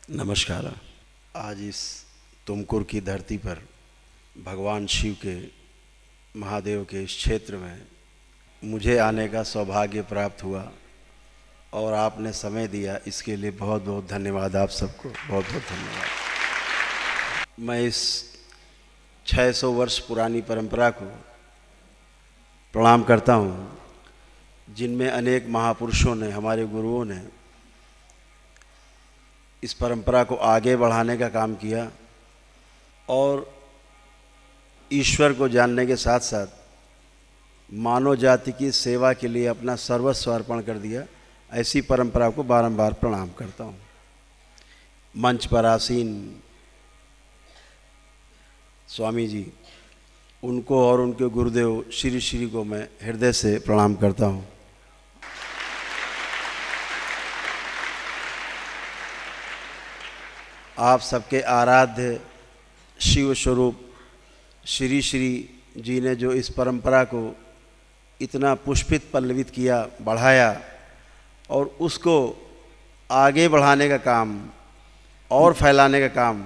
नमस्कार। आज इस तुमकुर की धरती पर भगवान शिव के महादेव के इस क्षेत्र में मुझे आने का सौभाग्य प्राप्त हुआ और आपने समय दिया, इसके लिए बहुत बहुत धन्यवाद। आप सबको बहुत बहुत धन्यवाद। मैं इस 600 वर्ष पुरानी परंपरा को प्रणाम करता हूँ, जिनमें अनेक महापुरुषों ने, हमारे गुरुओं ने इस परंपरा को आगे बढ़ाने का काम किया और ईश्वर को जानने के साथ साथ मानव जाति की सेवा के लिए अपना सर्वस्व अर्पण कर दिया। ऐसी परंपरा को बारंबार प्रणाम करता हूँ। मंच पर आसीन स्वामी जी, उनको और उनके गुरुदेव श्री श्री को मैं हृदय से प्रणाम करता हूँ। आप सबके आराध्य शिव स्वरूप श्री श्री जी ने जो इस परंपरा को इतना पुष्पित पल्लवित किया, बढ़ाया और उसको आगे बढ़ाने का काम और फैलाने का काम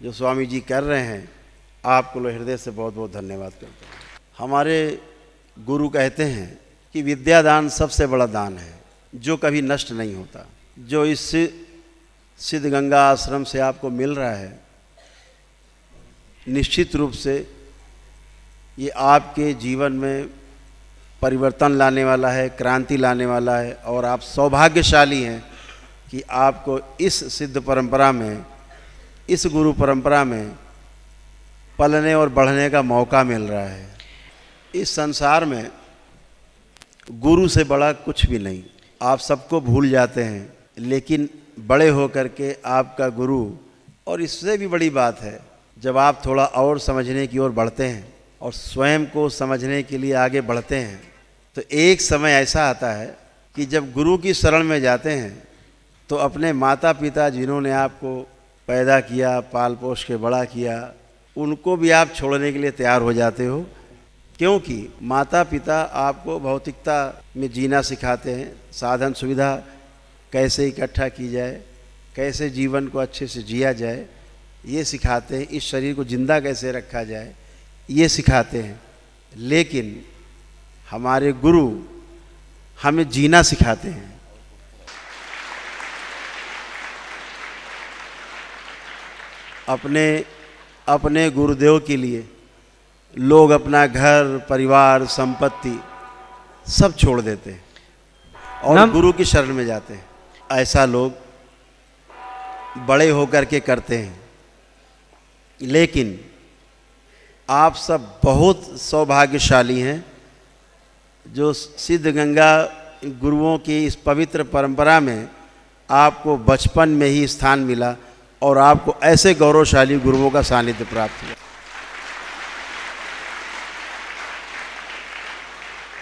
जो स्वामी जी कर रहे हैं, आपको हृदय से बहुत बहुत धन्यवाद करता हूँ। हमारे गुरु कहते हैं कि विद्यादान सबसे बड़ा दान है जो कभी नष्ट नहीं होता। जो इस सिद्ध गंगा आश्रम से आपको मिल रहा है, निश्चित रूप से ये आपके जीवन में परिवर्तन लाने वाला है, क्रांति लाने वाला है और आप सौभाग्यशाली हैं कि आपको इस सिद्ध परंपरा में, इस गुरु परंपरा में पलने और बढ़ने का मौका मिल रहा है। इस संसार में गुरु से बड़ा कुछ भी नहीं। आप सबको भूल जाते हैं, लेकिन बड़े होकर के आपका गुरु, और इससे भी बड़ी बात है जब आप थोड़ा और समझने की ओर बढ़ते हैं और स्वयं को समझने के लिए आगे बढ़ते हैं, तो एक समय ऐसा आता है कि जब गुरु की शरण में जाते हैं तो अपने माता पिता जिन्होंने आपको पैदा किया, पाल पोष के बड़ा किया, उनको भी आप छोड़ने के लिए तैयार हो जाते हो। क्योंकि माता पिता आपको भौतिकता में जीना सिखाते हैं, साधन सुविधा कैसे इकट्ठा की जाए, कैसे जीवन को अच्छे से जिया जाए, ये सिखाते हैं। इस शरीर को जिंदा कैसे रखा जाए, ये सिखाते हैं। लेकिन हमारे गुरु हमें जीना सिखाते हैं। अपने गुरुदेव के लिए लोग अपना घर, परिवार, संपत्ति सब छोड़ देते हैं और गुरु की शरण में जाते हैं। ऐसा लोग बड़े होकर के करते हैं, लेकिन आप सब बहुत सौभाग्यशाली हैं जो सिद्ध गंगा गुरुओं की इस पवित्र परंपरा में आपको बचपन में ही स्थान मिला और आपको ऐसे गौरवशाली गुरुओं का सानिध्य प्राप्त हुआ।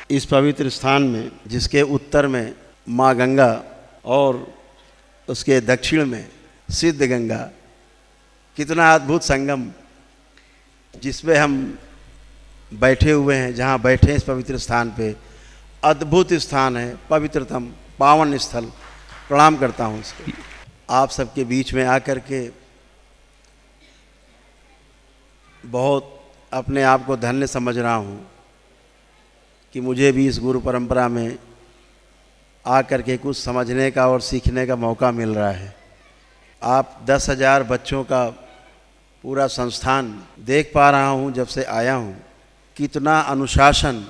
इस पवित्र स्थान में, जिसके उत्तर में माँ गंगा और उसके दक्षिण में सिद्ध गंगा, कितना अद्भुत संगम जिसमें हम बैठे हुए हैं, जहाँ बैठे हैं इस पवित्र स्थान पे, अद्भुत स्थान है, पवित्रतम पावन स्थल। प्रणाम करता हूँ इसको। आप सबके बीच में आकर के बहुत अपने आप को धन्य समझ रहा हूँ कि मुझे भी इस गुरु परंपरा में आकर के कुछ समझने का और सीखने का मौका मिल रहा है। आप 10,000 बच्चों का पूरा संस्थान देख पा रहा हूँ जब से आया हूँ। कितना अनुशासन,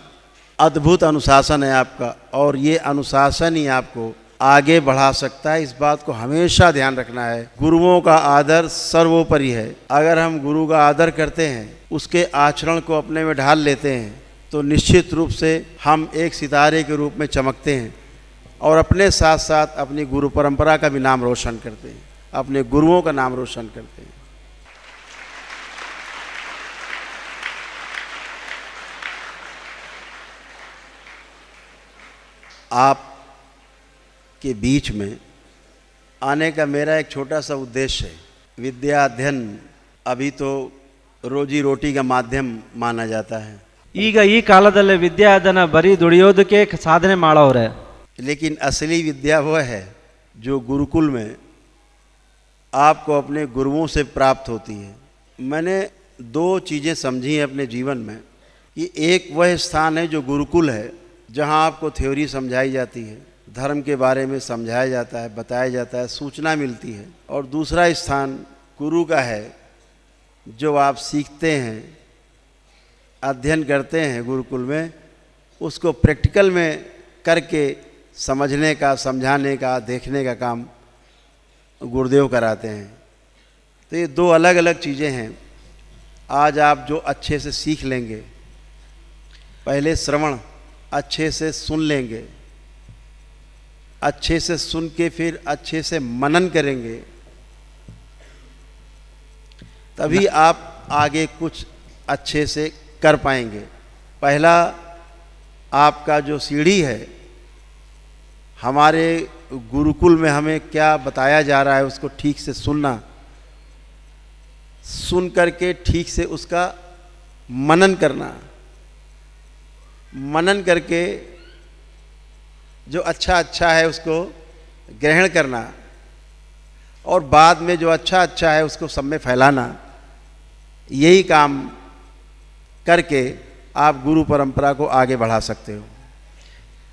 अद्भुत अनुशासन है आपका, और ये अनुशासन ही आपको आगे बढ़ा सकता है। इस बात को हमेशा ध्यान रखना है। गुरुओं का आदर सर्वोपरि है। अगर हम गुरु का आदर करते हैं, उसके आचरण को अपने में ढाल लेते हैं, तो निश्चित रूप से हम एक सितारे के रूप में चमकते हैं और अपने साथ साथ अपनी गुरु परंपरा का भी नाम रोशन करते हैं, अपने गुरुओं का नाम रोशन करते हैं। आप के बीच में आने का मेरा एक छोटा सा उद्देश्य है। विद्या अध्ययन अभी तो रोजी रोटी का माध्यम माना जाता है। ಈಗ ಈ ಕಾಲದಲ್ಲಿ ವಿದ್ಯಾದಾನ ಬರೀ ದುಡಿಯೋದಕ್ಕೆ ಸಾಧನೆ ಮಾಡೋರೆ, लेकिन असली विद्या वह है जो गुरुकुल में आपको अपने गुरुओं से प्राप्त होती है। मैंने दो चीज़ें समझी हैं अपने जीवन में कि एक वह स्थान है जो गुरुकुल है, जहाँ आपको थ्योरी समझाई जाती है, धर्म के बारे में समझाया जाता है, बताया जाता है, सूचना मिलती है। और दूसरा स्थान गुरु का है, जो आप सीखते हैं, अध्ययन करते हैं गुरुकुल में, उसको प्रैक्टिकल में करके समझने का, समझाने का, देखने का काम गुरुदेव कराते हैं। तो ये दो अलग अलग चीज़ें हैं। आज आप जो अच्छे से सीख लेंगे, पहले श्रवण अच्छे से सुन लेंगे, अच्छे से सुन के फिर अच्छे से मनन करेंगे, तभी आप आगे कुछ अच्छे से कर पाएंगे। पहला आपका जो सीढ़ी है, हमारे गुरुकुल में हमें क्या बताया जा रहा है उसको ठीक से सुनना, सुन करके ठीक से उसका मनन करना, मनन करके जो अच्छा अच्छा है उसको ग्रहण करना, और बाद में जो अच्छा अच्छा है उसको सब में फैलाना। यही काम करके आप गुरु परंपरा को आगे बढ़ा सकते हो।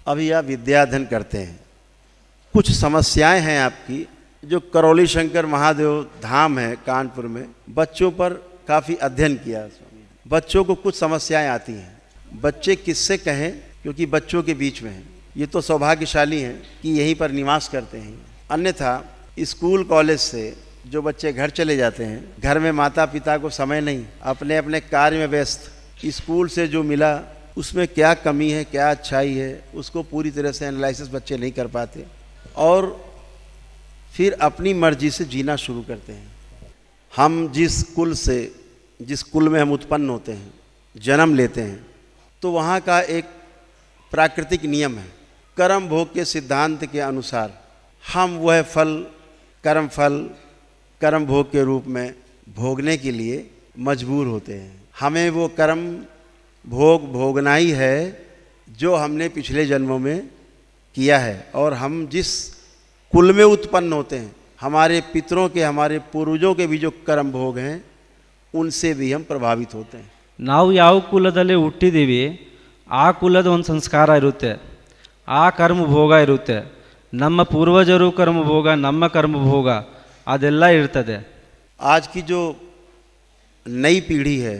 अभी आप विद्याध्ययन करते हैं, कुछ समस्याएं हैं आपकी, जो करौली शंकर महादेव धाम है कानपुर में, बच्चों पर काफ़ी अध्ययन किया। बच्चों को कुछ समस्याएं आती हैं, बच्चे किससे कहें, क्योंकि बच्चों के बीच में हैं। ये तो सौभाग्यशाली हैं कि यहीं पर निवास करते हैं। अन्यथा स्कूल कॉलेज से जो बच्चे घर चले जाते हैं, घर में माता पिता को समय नहीं, अपने अपने कार्य में व्यस्त, स्कूल से जो मिला उसमें क्या कमी है, क्या अच्छाई है, उसको पूरी तरह से एनालिसिस बच्चे नहीं कर पाते, और फिर अपनी मर्जी से जीना शुरू करते हैं। हम जिस कुल में हम उत्पन्न होते हैं, जन्म लेते हैं, तो वहाँ का एक प्राकृतिक नियम है, कर्म भोग के सिद्धांत के अनुसार हम वह फल, कर्म भोग के रूप में भोगने के लिए मजबूर होते हैं। हमें वो कर्म भोग भोगना ही है जो हमने पिछले जन्मों में किया है। और हम जिस कुल में उत्पन्न होते हैं, हमारे पितरों के, हमारे पूर्वजों के भी जो कर्म भोग हैं, उनसे भी हम प्रभावित होते हैं। ನಾವು ಯಾವ ಕುಲದಲ್ಲಿ ಹುಟ್ಟಿದ್ದೀವಿ ಆ ಕುಲದ ಒಂದು ಸಂಸ್ಕಾರ ಇರುತ್ತೆ, ಆ ಕರ್ಮ ಭೋಗ ಇರುತ್ತೆ, ನಮ್ಮ ಪೂರ್ವಜರು ಕರ್ಮ ಭೋಗ, ನಮ್ಮ ಕರ್ಮ ಭೋಗ ಅದೆಲ್ಲ ಇರ್ತದೆ। आज की जो नई पीढ़ी है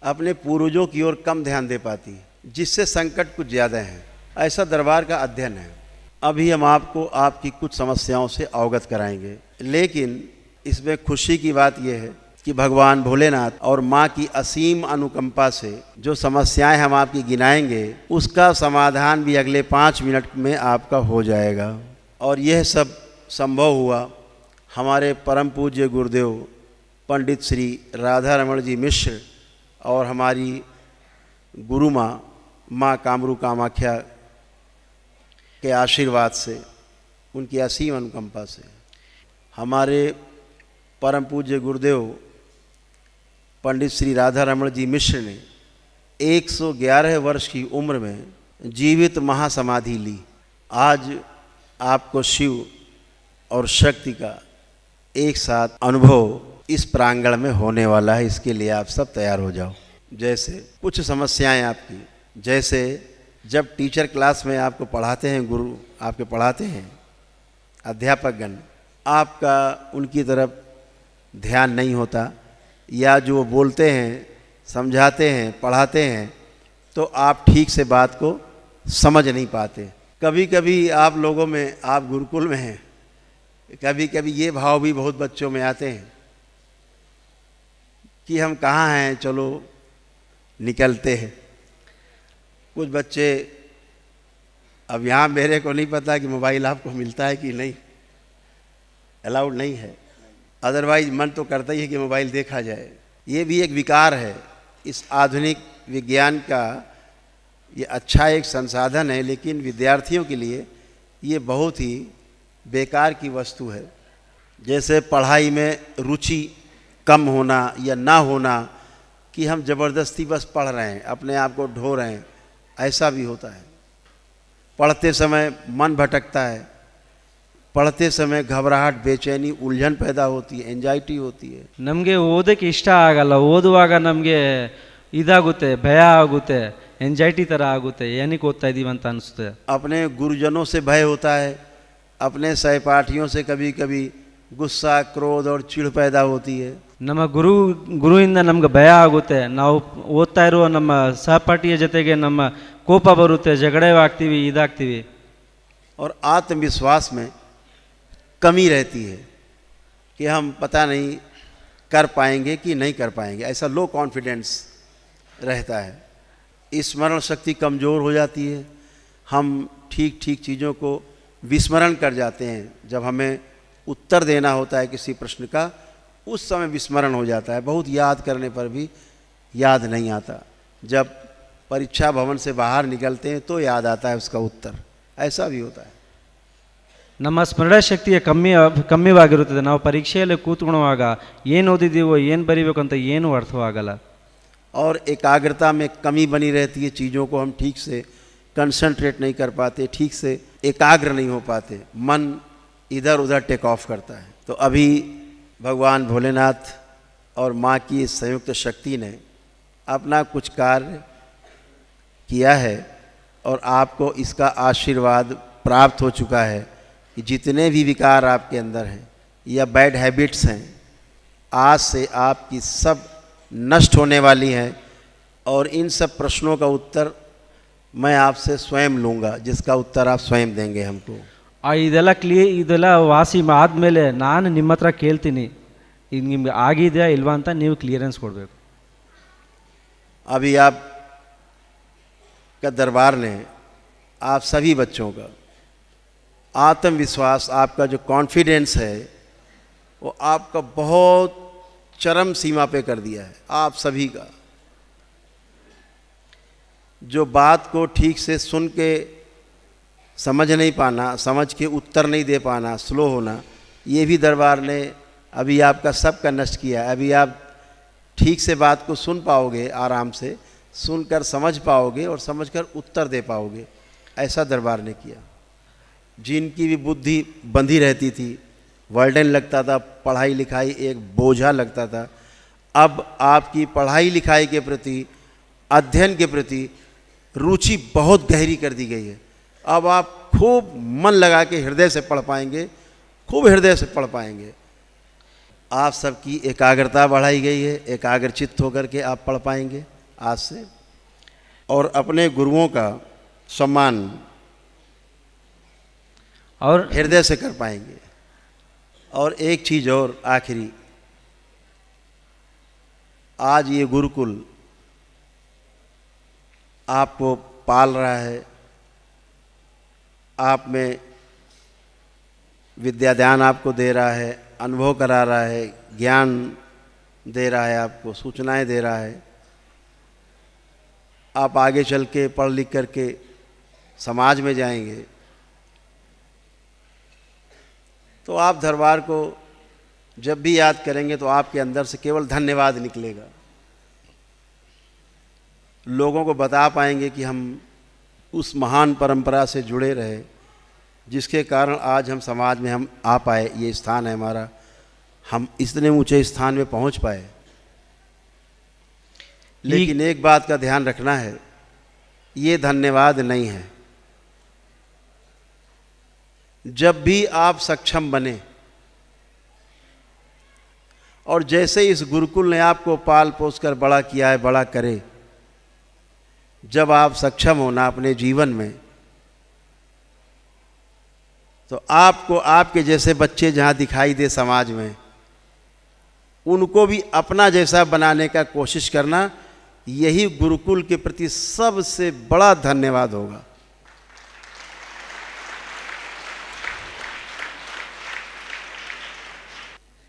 अपने पूर्वजों की ओर कम ध्यान दे पाती है, जिससे संकट कुछ ज़्यादा है। ऐसा दरबार का अध्ययन है। अभी हम आपको आपकी कुछ समस्याओं से अवगत कराएंगे, लेकिन इसमें खुशी की बात यह है कि भगवान भोलेनाथ और माँ की असीम अनुकंपा से जो समस्याएं हम आपकी गिनाएंगे, उसका समाधान भी अगले 5 मिनट में आपका हो जाएगा। और यह सब संभव हुआ हमारे परम पूज्य गुरुदेव पंडित श्री राधा रमण जी मिश्र और हमारी गुरु माँ कामरू कामाख्या के आशीर्वाद से, उनकी असीम अनुकंपा से। हमारे परम पूज्य गुरुदेव पंडित श्री राधा रमण जी मिश्र ने 111 वर्ष की उम्र में जीवित महासमाधि ली। आज आपको शिव और शक्ति का एक साथ अनुभव इस प्रांगण में होने वाला है। इसके लिए आप सब तैयार हो जाओ। जैसे कुछ समस्याएं आपकी, जैसे जब टीचर क्लास में आपको पढ़ाते हैं, गुरु आपके पढ़ाते हैं, अध्यापकगण, आपका उनकी तरफ ध्यान नहीं होता, या जो बोलते हैं, समझाते हैं, पढ़ाते हैं, तो आप ठीक से बात को समझ नहीं पाते। कभी कभी आप लोगों में, आप गुरुकुल में हैं, कभी कभी ये भाव भी बहुत बच्चों में आते हैं कि हम कहाँ हैं, चलो निकलते हैं। कुछ बच्चे, अब यहाँ मेरे को नहीं पता कि मोबाइल आपको मिलता है कि नहीं, अलाउड नहीं है, अदरवाइज मन तो करता ही है कि मोबाइल देखा जाए। ये भी एक विकार है। इस आधुनिक विज्ञान का ये अच्छा एक संसाधन है, लेकिन विद्यार्थियों के लिए ये बहुत ही बेकार की वस्तु है। जैसे पढ़ाई में रुचि कम होना या ना होना, कि हम ज़बरदस्ती बस पढ़ रहे हैं, अपने आप को ढो रहे हैं, ऐसा भी होता है। पढ़ते समय मन भटकता है, पढ़ते समय घबराहट, बेचैनी, उलझन पैदा होती है, एंजाइटी होती है। ನಮಗೆ ಓದೋಕ್ಕೆ ಇಷ್ಟ ಆಗಲ್ಲ, ಓದುವಾಗ ನಮಗೆ ಇದಾಗುತ್ತೆ, ಭಯ ಆಗುತ್ತೆ, ಎಂಜೈಟಿ ಥರ ಆಗುತ್ತೆ, ಏನಕ್ಕೆ ಓದ್ತಾ ಇದ್ದೀವಿ ಅಂತ ಅನಿಸುತ್ತೆ. अपने गुरुजनों से भय होता है, अपने सहपाठियों से कभी कभी गुस्सा, क्रोध और चिढ़ पैदा होती है। ನಮ್ಮ ಗುರುವಿಂದ ನಮ್ಗೆ ಭಯ ಆಗುತ್ತೆ, ನಾವು ಓದ್ತಾ ಇರುವ ನಮ್ಮ ಸಹಪಾಠಿಯ ಜೊತೆಗೆ ನಮ್ಮ ಕೋಪ ಬರುತ್ತೆ, ಜಗಳ ಆಗ್ತೀವಿ, ಇದಾಗ್ತೀವಿ. और आत्मविश्वास में कमी रहती है कि हम पता नहीं कर पाएंगे कि नहीं कर पाएंगे, ऐसा लो कॉन्फिडेंस रहता है। स्मरण शक्ति कमज़ोर हो जाती है, हम ठीक ठीक चीज़ों को विस्मरण कर जाते हैं। जब हमें उत्तर देना होता है किसी प्रश्न का, उस समय विस्मरण हो जाता है, बहुत याद करने पर भी याद नहीं आता। जब परीक्षा भवन से बाहर निकलते हैं तो याद आता है उसका उत्तर, ऐसा भी होता है। ನಮ್ಮ ಸ್ಮರಣ ಶಕ್ತಿಯ ಕಮ್ಮಿವಾಗಿರುತ್ತದೆ. ನಾವು ಪರೀಕ್ಷೆಯಲ್ಲಿ ಕೂತ್ಕೊಳ್ಳುವಾಗ ಏನು ಓದಿದ್ದೀವೋ, ಏನು ಬರೀಬೇಕು ಅಂತ ಏನೂ ಅರ್ಥವಾಗಲ್ಲ. और एकाग्रता में कमी बनी रहती है, चीज़ों को हम ठीक से कंसंट्रेट नहीं कर पाते, ठीक से एकाग्र नहीं हो पाते, मन इधर उधर टेक ऑफ करता है। तो अभी भगवान भोलेनाथ और माँ की इस संयुक्त शक्ति ने अपना कुछ कार्य किया है और आपको इसका आशीर्वाद प्राप्त हो चुका है कि जितने भी विकार आपके अंदर हैं या बैड हैबिट्स हैं, आज से आपकी सब नष्ट होने वाली हैं। और इन सब प्रश्नों का उत्तर मैं आपसे स्वयं लूँगा, जिसका उत्तर आप स्वयं देंगे हमको। ಇದೆಲ್ಲ ವಾಸಿ ಆದಮೇಲೆ ನಾನು ನಿಮ್ಮ ಹತ್ರ ಕೇಳ್ತೀನಿ, ಇದು ನಿಮ್ಗೆ ಆಗಿದೆಯಾ ಇಲ್ವಾ ಅಂತ ನೀವು ಕ್ಲಿಯರೆನ್ಸ್ ಕೊಡಬೇಕು. अभी आप का दरबार ने आप सभी बच्चों का आत्मविश्वास, आपका जो कॉन्फिडेंस है वो आपका बहुत चरम सीमा पे कर दिया है। आप सभी का जो बात को ठीक से सुन के समझ नहीं पाना, समझ के उत्तर नहीं दे पाना, स्लो होना, ये भी दरबार ने अभी आपका सबका नष्ट किया है। अभी आप ठीक से बात को सुन पाओगे, आराम से सुनकर समझ पाओगे और समझकर उत्तर दे पाओगे, ऐसा दरबार ने किया। जिनकी भी बुद्धि बंधी रहती थी, वर्डन लगता था, पढ़ाई लिखाई एक बोझा लगता था, अब आपकी पढ़ाई लिखाई के प्रति, अध्ययन के प्रति रुचि बहुत गहरी कर दी गई है। अब आप खूब मन लगा के हृदय से पढ़ पाएंगे, खूब हृदय से पढ़ पाएंगे। आप सबकी एकाग्रता बढ़ाई गई है, एकाग्रचित्त होकर के आप पढ़ पाएंगे आज से, और अपने गुरुओं का सम्मान और हृदय से कर पाएंगे। और एक चीज़ और आखिरी, आज ये गुरुकुल आपको पाल रहा है, आप में विद्यादान आपको दे रहा है, अनुभव करा रहा है, ज्ञान दे रहा है, आपको सूचनाएं दे रहा है। आप आगे चल के पढ़ लिख करके समाज में जाएंगे तो आप दरबार को जब भी याद करेंगे तो आपके अंदर से केवल धन्यवाद निकलेगा। लोगों को बता पाएंगे कि हम उस महान परंपरा से जुड़े रहे, जिसके कारण आज हम समाज में हम आ पाए, ये स्थान है हमारा, हम इतने ऊंचे स्थान में पहुंच पाए। लेकिन एक बात का ध्यान रखना है, ये धन्यवाद नहीं है। जब भी आप सक्षम बने और जैसे इस गुरुकुल ने आपको पाल पोस कर बड़ा किया है, बड़ा करे, जब आप सक्षम होना अपने जीवन में, तो आपको आपके जैसे बच्चे जहाँ दिखाई दे समाज में, उनको भी अपना जैसा बनाने का कोशिश करना, यही गुरुकुल के प्रति सबसे बड़ा धन्यवाद होगा।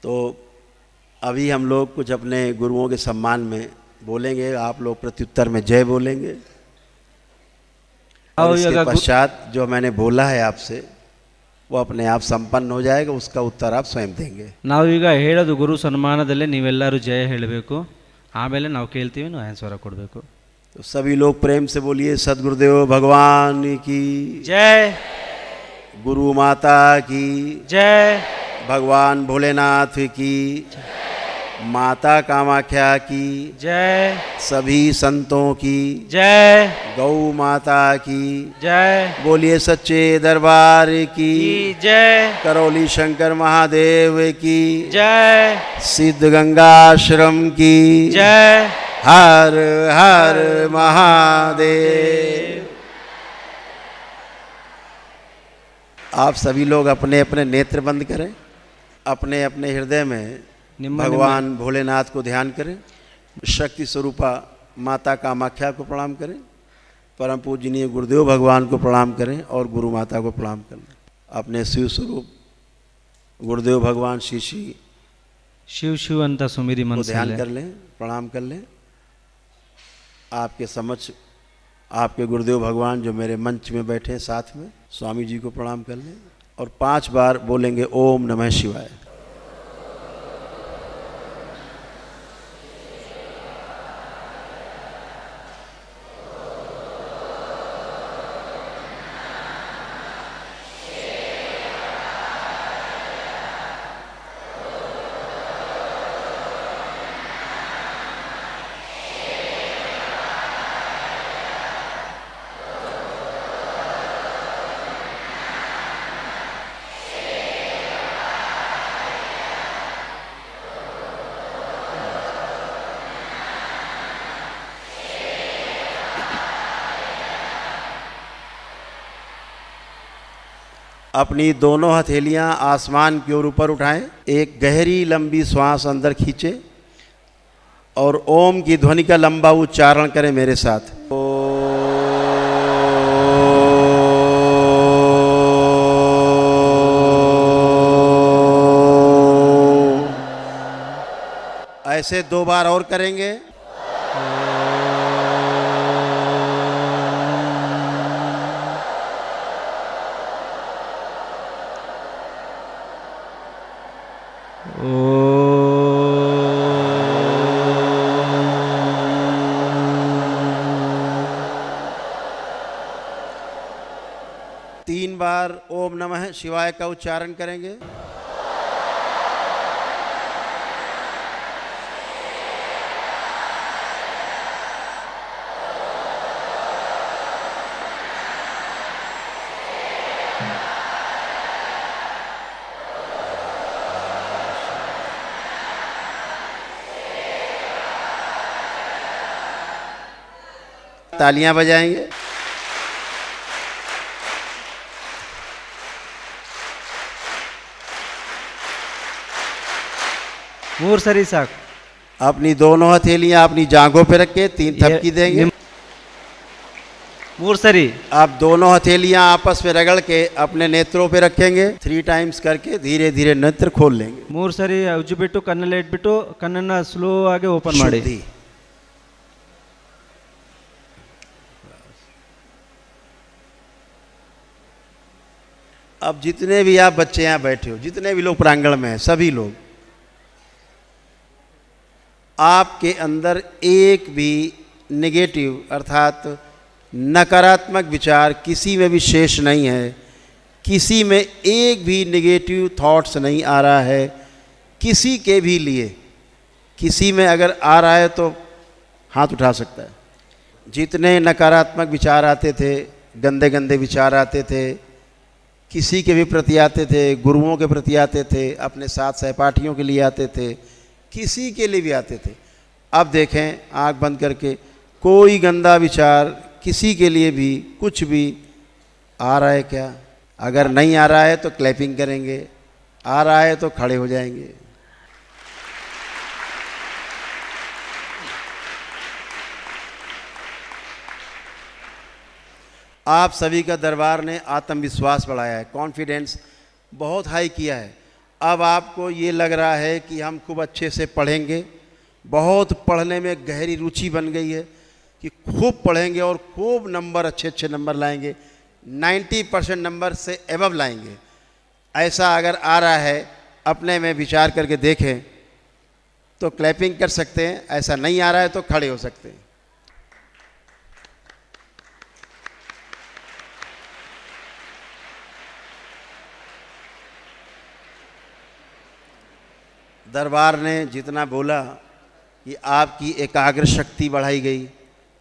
तो अभी हम लोग कुछ अपने गुरुओं के सम्मान में बोलेंगे, आप लोग प्रत्युत्तर में जय बोलेंगे। और इसके पश्चात जो मैंने बोला है आपसे वो अपने आप संपन्न हो जाएगा, उसका उत्तर आप स्वयं देंगे। ನಾವೀಗ ಹೇಳೋದು ಗುರು ಸನ್ಮಾನದಲ್ಲೇ ನೀವೆಲ್ಲರೂ ಜಯ ಹೇಳಬೇಕು, ಆಮೇಲೆ ನಾವು ಕೇಳ್ತೀವಿ, ನಾವು ಆನ್ಸರ್ ಕೊಡಬೇಕು। तो सभी लोग प्रेम से बोलिए सद्गुरुदेव भगवान की जय। गुरु माता की, जय, भगवान भोलेनाथ की, माता कामाख्या की, जय, सभी संतों की, जय, गौ माता की, जय, बोलिए सच्चे दरबार की, जय, करौली शंकर महादेव की, जय, सिद्ध गंगाश्रम की, जय, हर हर महादेव। आप सभी लोग अपने अपने नेत्र बंद करें, अपने अपने हृदय में भगवान भोलेनाथ को ध्यान करें, शक्ति स्वरूपा माता कामाख्या को प्रणाम करें, परम पूजनीय गुरुदेव भगवान को प्रणाम करें और गुरु माता को प्रणाम करें। अपने शिव स्वरूप गुरुदेव भगवान श्री श्री शिव शिव अंत सुमिरी को मनसे ध्यान कर लें, प्रणाम कर लें। आपके समक्ष आपके गुरुदेव भगवान जो मेरे मंच में बैठे हैं साथ में, स्वामी जी को प्रणाम कर लें और 5 बार बोलेंगे ओम नमः शिवाय। अपनी दोनों हथेलियां आसमान की ओर ऊपर उठाएं, एक गहरी लंबी श्वास अंदर खींचे और ओम की ध्वनि का लंबा उच्चारण करें मेरे साथ। ऐसे 2 बार और करेंगे। तीन बार ओम नमः शिवाय का उच्चारण करेंगे। तालियां बजाएंगे। मूर्सरी साक अपनी दोनों हथेलियां अपनी जांघों पे रख के 3 थपकी देंगे। मूर्सरी आप दोनों हथेलियां आपस में रगड़ के अपने नेत्रों पे रखेंगे। 3 टाइम्स करके धीरे धीरे नेत्र खोल लेंगे। ಮೂರ್ಸರಿ ಉಜ್ಜು ಬಿಟ್ಟು ಕಣ್ಣಲ್ಲಿ ಇಟ್ಬಿಟ್ಟು ಕಣ್ಣನ್ನ ಸ್ಲೋ ಆಗಿ ಓಪನ್ ಮಾಡಿ। शुद्धि। अब जितने भी आप बच्चे यहाँ बैठे हो, जितने भी लोग प्रांगण में हैं, सभी लोग, आपके अंदर एक भी नेगेटिव अर्थात नकारात्मक विचार किसी में भी शेष नहीं है। किसी में एक भी नेगेटिव थॉट्स नहीं आ रहा है किसी के भी लिए। किसी में अगर आ रहा है तो हाथ उठा सकता है। जितने नकारात्मक विचार आते थे, गंदे गंदे विचार आते थे, किसी के भी प्रति आते थे, गुरुओं के प्रति आते थे, अपने साथ सहपाठियों के लिए आते थे, किसी के लिए भी आते थे। अब देखें आंख बंद करके, कोई गंदा विचार किसी के लिए भी कुछ भी आ रहा है क्या? अगर नहीं आ रहा है तो क्लैपिंग करेंगे, आ रहा है तो खड़े हो जाएंगे। आप सभी का दरबार ने आत्मविश्वास बढ़ाया है, कॉन्फिडेंस बहुत हाई किया है। अब आपको ये लग रहा है कि हम खूब अच्छे से पढ़ेंगे, बहुत पढ़ने में गहरी रुचि बन गई है कि खूब पढ़ेंगे और खूब नंबर अच्छे अच्छे नंबर लाएंगे, 90% नंबर से एबव लाएंगे। ऐसा अगर आ रहा है अपने में विचार करके देखें तो क्लैपिंग कर सकते हैं, ऐसा नहीं आ रहा है तो खड़े हो सकते हैं। दरबार ने जितना बोला कि आपकी एकाग्र शक्ति बढ़ाई गई,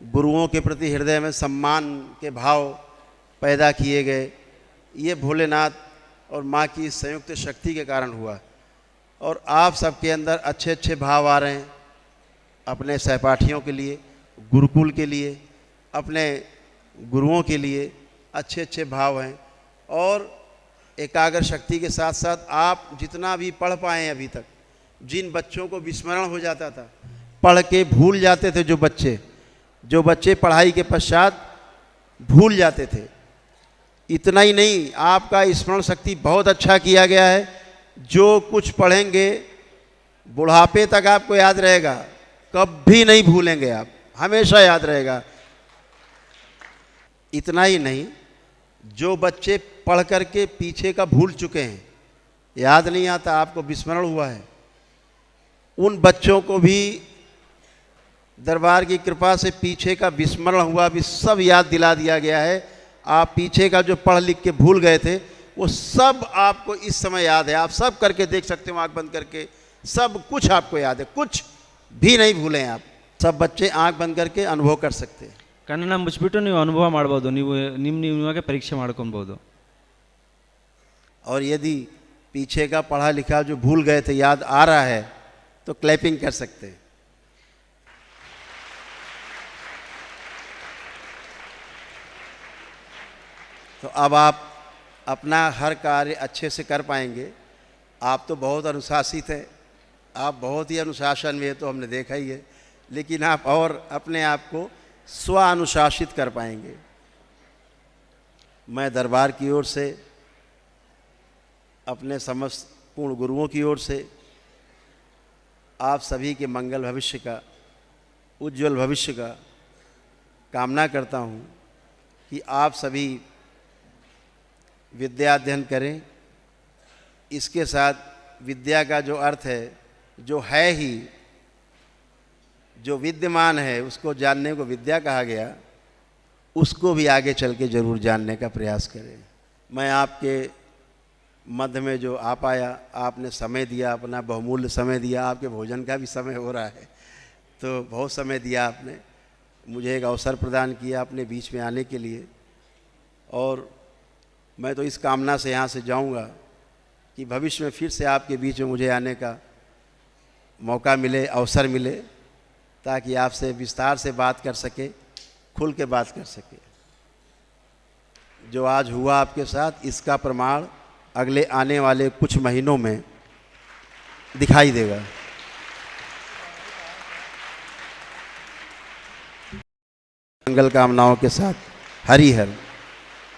गुरुओं के प्रति हृदय में सम्मान के भाव पैदा किए गए, ये भोलेनाथ और माँ की संयुक्त शक्ति के कारण हुआ। और आप सबके अंदर अच्छे अच्छे भाव आ रहे हैं, अपने सहपाठियों के लिए, गुरुकुल के लिए, अपने गुरुओं के लिए अच्छे अच्छे भाव हैं। और एकाग्र शक्ति के साथ साथ आप जितना भी पढ़ पाए अभी तक, जिन बच्चों को विस्मरण हो जाता था, पढ़ के भूल जाते थे, जो बच्चे पढ़ाई के पश्चात भूल जाते थे, इतना ही नहीं, आपका स्मरण शक्ति बहुत अच्छा किया गया है। जो कुछ पढ़ेंगे बुढ़ापे तक आपको याद रहेगा, कभी नहीं भूलेंगे आप, हमेशा याद रहेगा। इतना ही नहीं, जो बच्चे पढ़ करके पीछे का भूल चुके हैं, याद नहीं आता, आपको विस्मरण हुआ है, उन बच्चों को भी दरबार की कृपा से पीछे का विस्मरण हुआ भी सब याद दिला दिया गया है। आप पीछे का जो पढ़ लिख के भूल गए थे, वो सब आपको इस समय याद है। आप सब करके देख सकते हो, आंख बंद करके, सब कुछ आपको याद है, कुछ भी नहीं भूले हैं आप। सब बच्चे आंख बंद करके अनुभव कर सकते हैं। ಕಣ್ಣನ್ನ ಮುಚ್ಚಿಬಿಟ್ಟು ನೀವು ಅನುಭವ ಮಾಡ್ಬೋದು, ನಿಮಗೆ ಪರೀಕ್ಷೆ ಮಾಡ್ಕೊಬೋದು। और यदि पीछे का पढ़ा लिखा जो भूल गए थे याद आ रहा है तो क्लैपिंग कर सकते हैं। तो अब आप अपना हर कार्य अच्छे से कर पाएंगे। आप तो बहुत अनुशासित हैं, आप बहुत ही अनुशासन में है, तो हमने देखा ही है, लेकिन आप और अपने आप को स्व अनुशासित कर पाएंगे। मैं दरबार की ओर से, अपने समस्त पूर्ण गुरुओं की ओर से आप सभी के मंगल भविष्य का, उज्जवल भविष्य का कामना करता हूँ कि आप सभी विद्या अध्ययन करें। इसके साथ विद्या का जो अर्थ है, जो है ही, जो विद्यमान है, उसको जानने को विद्या कहा गया, उसको भी आगे चल के ज़रूर जानने का प्रयास करें। मैं आपके मध्य में जो आ पाया, आपने समय दिया, अपना बहुमूल्य समय दिया, आपके भोजन का भी समय हो रहा है, तो बहुत समय दिया आपने, मुझे एक अवसर प्रदान किया अपने बीच में आने के लिए। और मैं तो इस कामना से यहाँ से जाऊँगा कि भविष्य में फिर से आपके बीच में मुझे आने का मौका मिले, अवसर मिले, ताकि आपसे विस्तार से बात कर सके, खुल के बात कर सके। जो आज हुआ आपके साथ, इसका प्रमाण अगले आने वाले कुछ महीनों में दिखाई देगा। मंगल कामनाओं के साथ, हरि हर।